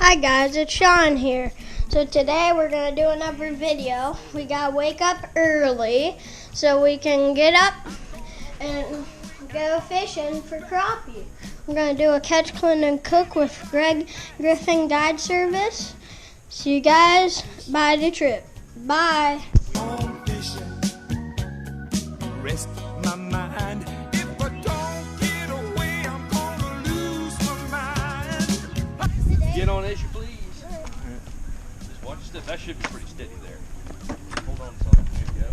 Hi guys, it's Sean here. So today we're going to do another video. We got to wake up early so we can get up and go fishing for crappie. We're going to do a catch, clean, and cook with Greg Griffin Guide Service. See you guys by the trip. Bye. Rest my mind. If I don't get away, I'm gonna lose my mind. Get on as you please. Just watch your step. That should be pretty steady there. Hold on to something. There you go.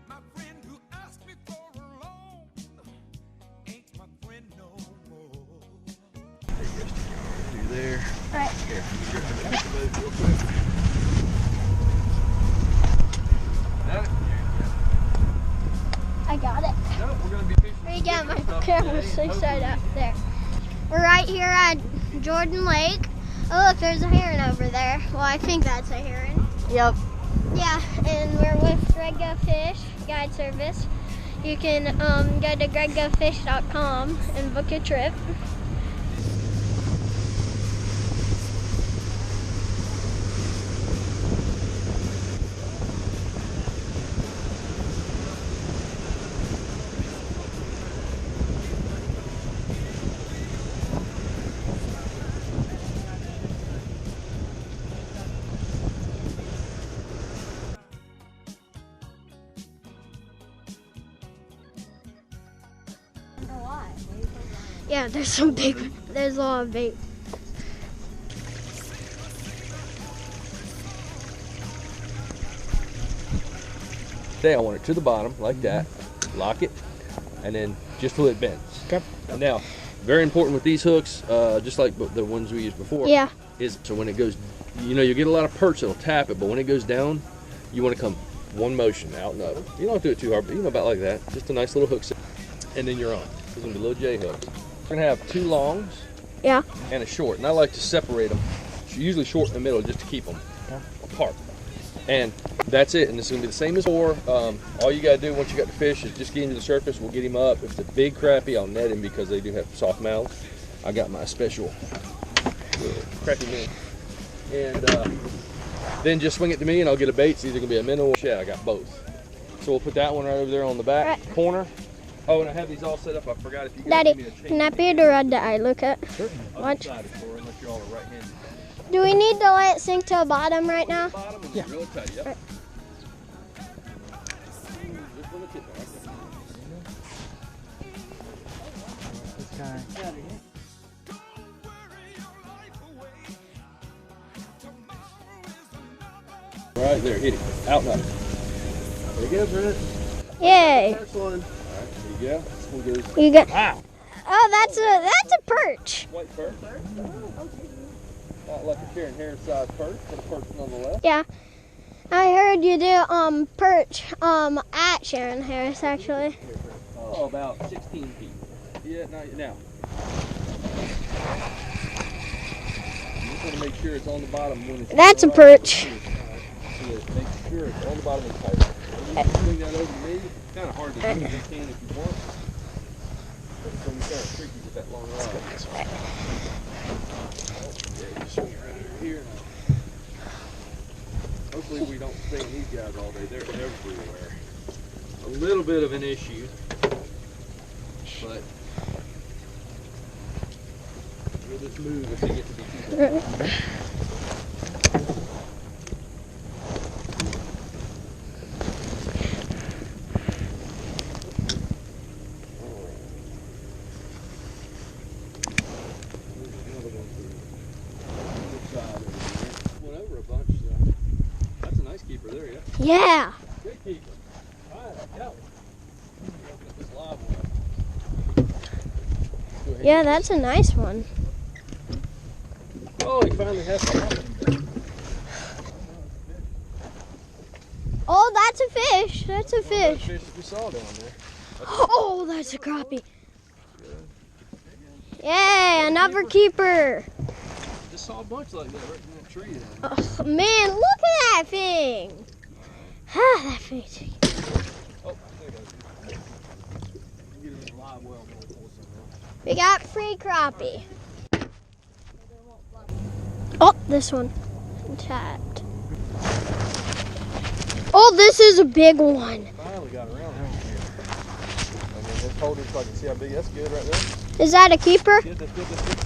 My friend who asked me for a loan ain't my friend no more. There you go. Through there. Right. Here, you grab the boat real quick. Got it? I got it. No, we're gonna be fishing. There you go, my stuff camera's today. so set up there. We're right here at Jordan Lake. Oh look, there's a heron over there. Well, I think that's a heron. Yep. Yeah, and we're with Greg Go Fish Guide Service. You can go to greggofish.com and book a trip. Yeah, there's a lot of bait. Today I want it to the bottom like that, lock it, and then just till it bends. Okay. Now, very important with these hooks, just like the ones we used before, Yeah. is so when it goes, you know, you get a lot of perch that'll tap it, but when it goes down, you want to come one motion out and up. You don't have to do it too hard, but you know, about like that. Just a nice little hook set, and then you're on. These are gonna be little J hooks. We're gonna have two longs Yeah. and a short, and I like to separate them, usually short in the middle, just to keep them apart. And that's it, and it's gonna be the same as before. All you gotta do once you got the fish is just get him to the surface. We'll get him up. If it's a big crappie, I'll net him because they do have soft mouths. I got my special crappie net, and then just swing it to me, and I'll get a bait. It's either gonna be a minnow or shad. I got both. So we'll put that one right over there on the back corner. Oh, and I have these all set up. I forgot if you guys Daddy, give me a chain. can I be the rod that I look at? I'll Watch. decide it for her, unless you're all right-handed. Do we need to let it sink to the bottom right now? Bottom and Yeah. Really tight, yep. Right. Just with a tip right there. This guy. Right there, hit it. Out now. There you go, Brent. Yay! First one. All right, there you go. This one goes You got. Wow. Oh, that's a perch. white perch. Not like a Karen Harris size perch, but a perch nonetheless. Yeah. I heard you do perch at Sharon Harris actually. Oh, about 16 feet. Yeah, now. You just want to make sure it's on the bottom when it's. That's a right. perch. Make sure it's on the bottom and tight. You can swing that over to me. It's kind of hard to do. You can if you want. But it's going to be kind of tricky with that long rod. Yeah, you swing it right over here. Hopefully we don't stay in these guys all day. They're everywhere. A little bit of an issue, but we'll just move if they get to be too bad. Went over a bunch, so that's a nice keeper there, yeah. Yeah. Good keeper. All right, go. Open up this live one. Go ahead. Yeah, that's a nice one. Oh, he finally has some. Oh, that's a fish. That's a fish. Fish that we saw down there. Oh, that's a crappie. Yay, another keeper. Just saw a bunch like that right in that tree down there. Oh, man, look at that thing. Ah, that fish. Oh, there it goes. Get him in the live well. We'll pull some out. We got free crappie. Oh, this one. Tapped. Oh, this is a big one. Finally got around here. And then just hold it so I can see how big. That's good right there. Is that a keeper? Good, that's good, that's good.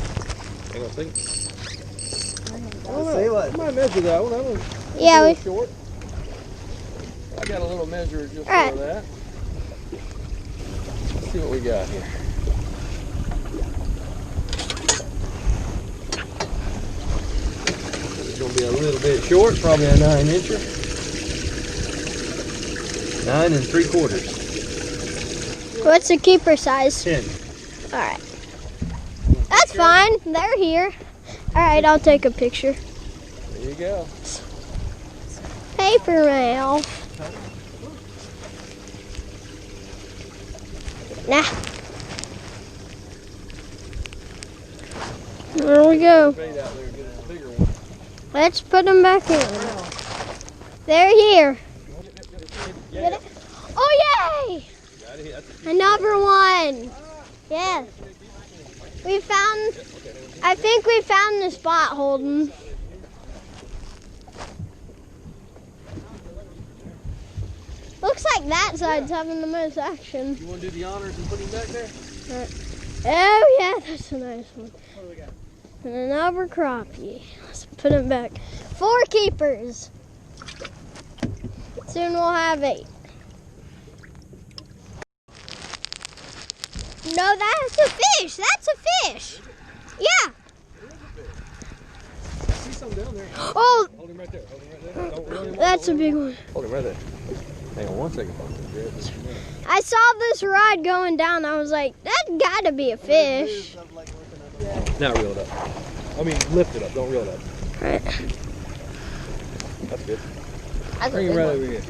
Hang on a second. See what? I might measure that one. That one's Yeah, a we. little short. I got a little measure just All right. for that. Let's see what we got here. It's going to be a little bit short, probably a 9-incher. 9 3/4. What's the keeper size? 10. All right. That's fine. They're here. All right, I'll take a picture. There you go. Paper mail. Nah. There we go. Bait out there, get a bigger one. Let's put them back in. They're here. Get it? Oh, yay! Got it. That's Another one. Yes. We found, I think we found the spot, Holden. Looks like that side's having the most action. You want to do the honors and put him back there? Oh, yeah, that's a nice one. What do we got? And another crappie. Let's put him back. 4 keepers. Soon we'll have 8. No, that's a fish. That's a fish. Yeah. I see some down there. Oh, Hold him right there. Hold him right there. Don't run him that's a off. big one. Hold him right there. Hang on one second. I saw this rod going down. I was like, that's gotta be a fish. Now reel it up. I mean, lift it up. Don't reel it up. Right. That's good. Bring him right over here.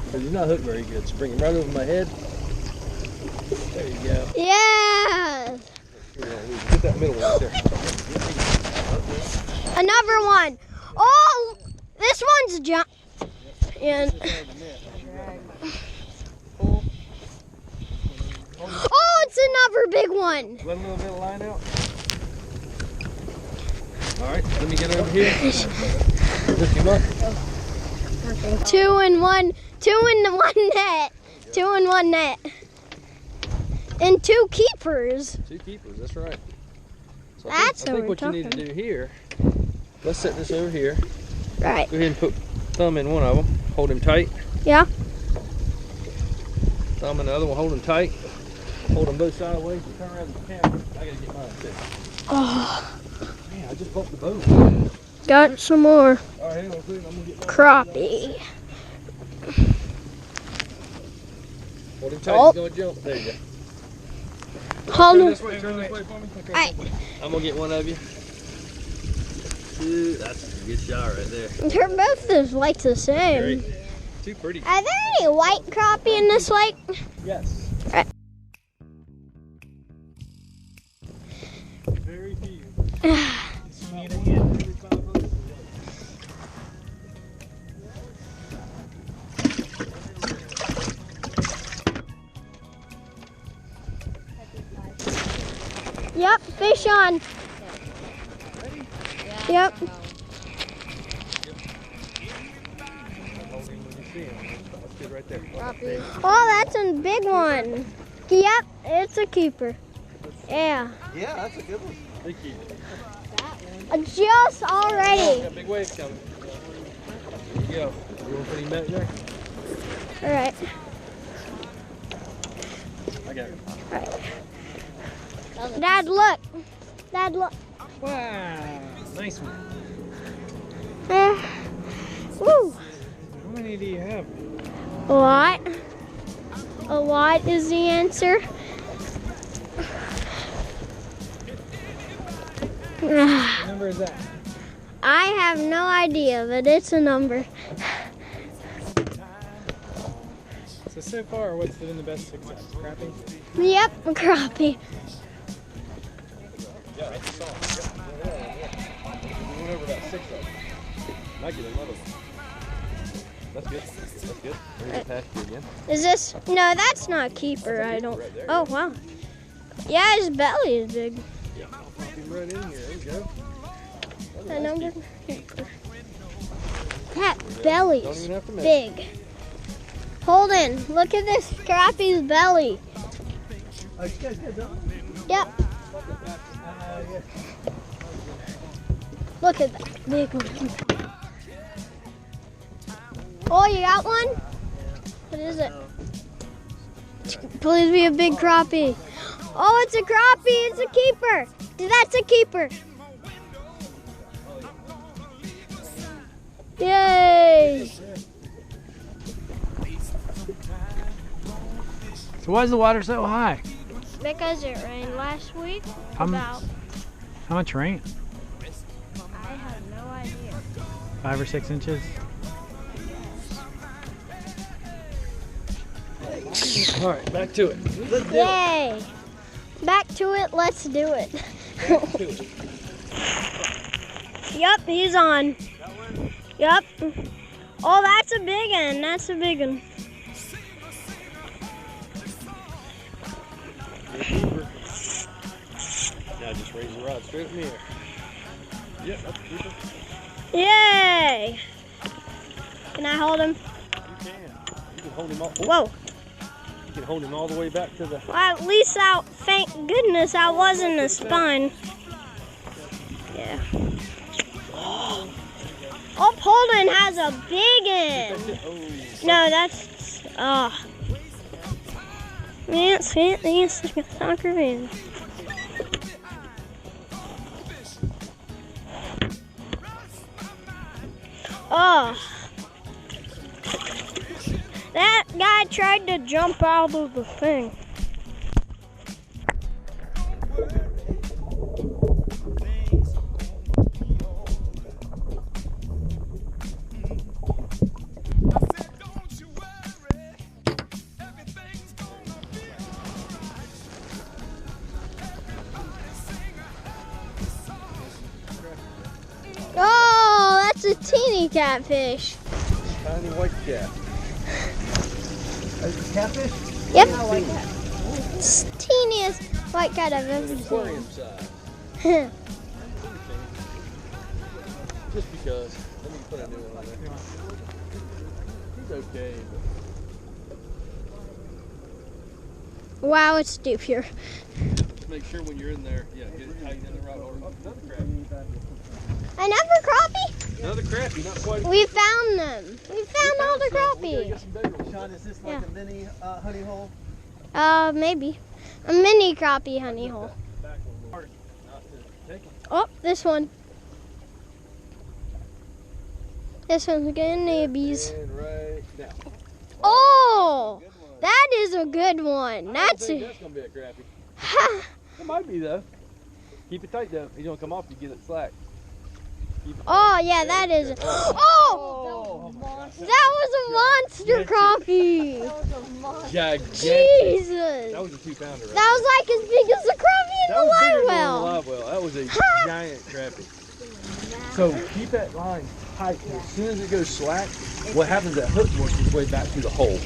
Because he's not hooked very good. So bring him right over my head. There you go. Yeah. Get that middle one right there. Another one. Oh, this one's jump. And oh, it's another big one. Let a little bit of line out. All right, let me get over here. Lift him up. 2 in 1. 2 in the 1 net. 2 in 1 net. And 2 keepers. 2 keepers, that's right. So That's I think what what we're you need to talking. do here, let's set this over here. Right. Go ahead and put thumb in one of them. Hold him tight. Yeah. Thumb in the other one. Hold him tight. Hold them both sideways. And turn around the camera. I gotta get mine too. Oh, Man, I just bumped the boat. got some more All right, hang on, please. I'm gonna get mine. crappie. Hold him tight. Oh. He's gonna jump. There you go. Hold Turn on. this way. Turn this way for me. Okay. Alright. I'm gonna get one of you. Dude, that's a good shot right there. They're both just like the same. Great. Too pretty. Are there any white crappie in this lake? Yes. Right. Very few. You need a hand every 5 months. Yep, fish on. Yep. Hold him when you see him. That's good right there. Oh, that's a big one. Yep, it's a keeper. Yeah. Yeah, that's a good one. Big keep. Just already. Got big waves coming. There you go. You want to put him back there? All right. I got him. Dad, look. Dad, look. Wow, nice one. Woo. How many do you have? A lot. A lot is the answer. What number is that? I have no idea, but it's a number. So far, what's been the best success? Crappie? Yep, a crappie. Yeah, that's a song. We went over about 6 of them. Might get another one. That's good. That's good. There's the pasture again. Is this? No, that's not a keeper. I don't. Oh wow. Yeah, his belly is big. Yeah. Pop him right in here. There you go. A number keeper. That belly's Don't even have to measure. big. Holden, look at this crappie's belly. Yep. Look at that big one. Oh, you got one? What is it? Please be a big crappie. Oh, it's a crappie. It's a keeper. That's a keeper. Yay! So why is the water so high? Because it rained last week. How About, much rain? I have no idea. 5 or 6 inches? All right, back to it. Yay! Back to it. Let's do it. Yup, he's on. Yup. Oh, that's a big one. That's a big one. Now just raise the rod straight up in the air. Yep, that's a keeper. Yay! Can I hold him? You can. You can hold him all. Whoa. You can hold him all the way back to the. Well, at least thank goodness I wasn't a spine. Yeah. Oh, Holden has a big one. No, that's, man, it's like a soccer man. Oh. That guy tried to jump out of the thing. Oh, that's a teeny catfish. Tiny white cat. Catfish? Yep. I like that. It's the teeniest white cat I've ever Aquarium seen. size. Just because. Let me put a new one on there. He's okay, but Wow, it's deep here. just make sure when you're in there, get it tight in the right order. Oh, another crappie. Another crappie? Another crappie, not quite. We found them. We found all the We gotta crappie. get some bigger ones. Sean, is this like Yeah. a mini honey hole? Maybe. A mini crappie honey hole. Back one more. Not to take 'em. Oh, this one. This one's getting nibbies. And right now. Oh, Good one. that is a good one. I don't That's think a. that's gonna be a crappie. It might be though. Keep it tight though. He's gonna come off. You get it slack. Keep it Oh tight. yeah, that is. good. Oh, that was a monster crappie. Gigantic. Jesus. That was a 2-pounder. Right? That was like as big as the crappie in That the was bigger live than the well. live well. That was a giant crappie. So keep that line tight. As soon as it goes slack, what happens is that hook works its way back through the hole.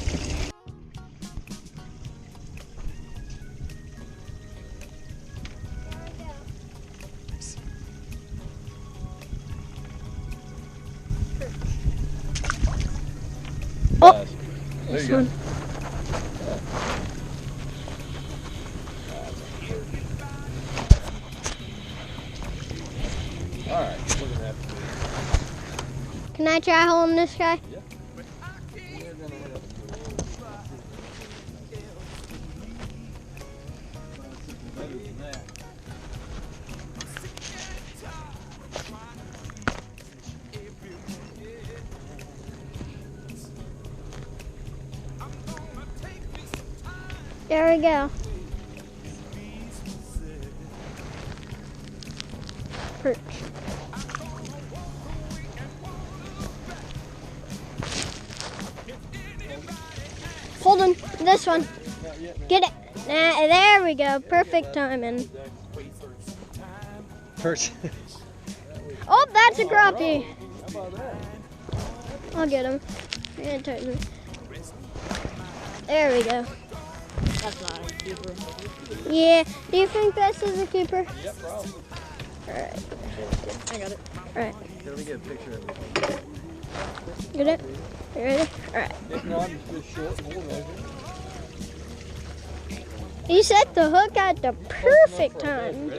Oh. There This you go. one. All right, we're gonna have to do it. Can I try holding this guy? We're gonna have to do it. Better than that. There we go. Perch. Hold on, this one. Get it. There we go. Perfect timing. Perch. Oh, that's a crappie. How about that? I'll get him. Yeah, totally. There we go. That's not a keeper. Yeah. Do you think this is a keeper? Yep, probably. Alright. I got it. Alright. Let me get a picture of it. Get it? You ready? Alright. If not, it's just short and we'll measure. You set the hook at the perfect time.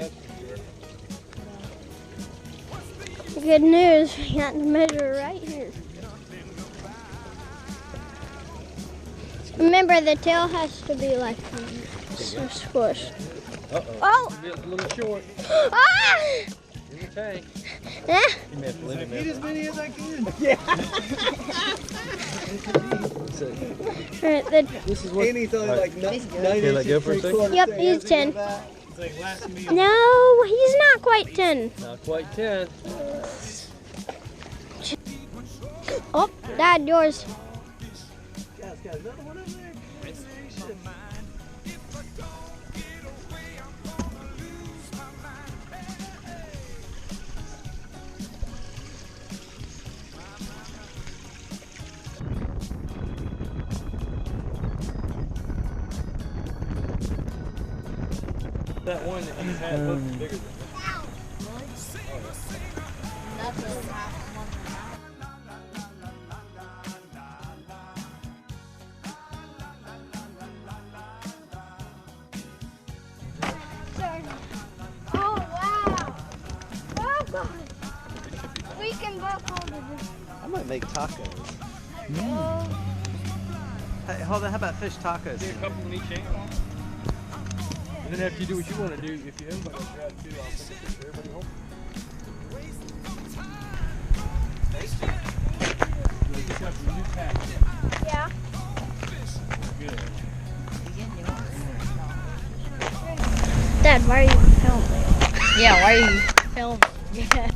Good news, we got the measure right here. Remember, the tail has to be like so squished. Uh-oh. Oh! A little short Ah! in the tank. Eh? You may have to leave it Eat as many as I can. Alright, the, This is what. And he's only All right. like 9 Okay, let go for a second. Yep, he's 10. It's like last meal. no, he's not quite 10. Not quite 10. Oh, Dad, yours. Guys, got another one over there. That one that you had looked bigger than this. Oh, wow. Oh, God. We can both hold it. I might make tacos. Hey, hold on. How about fish tacos? Get a couple in each hand. And then after you do what you want to do, if you everybody else grab two, I'll take a picture. Everybody home. You just got some new packs. Yeah. Good. Dad, why are you filming? Yeah, why are you filming?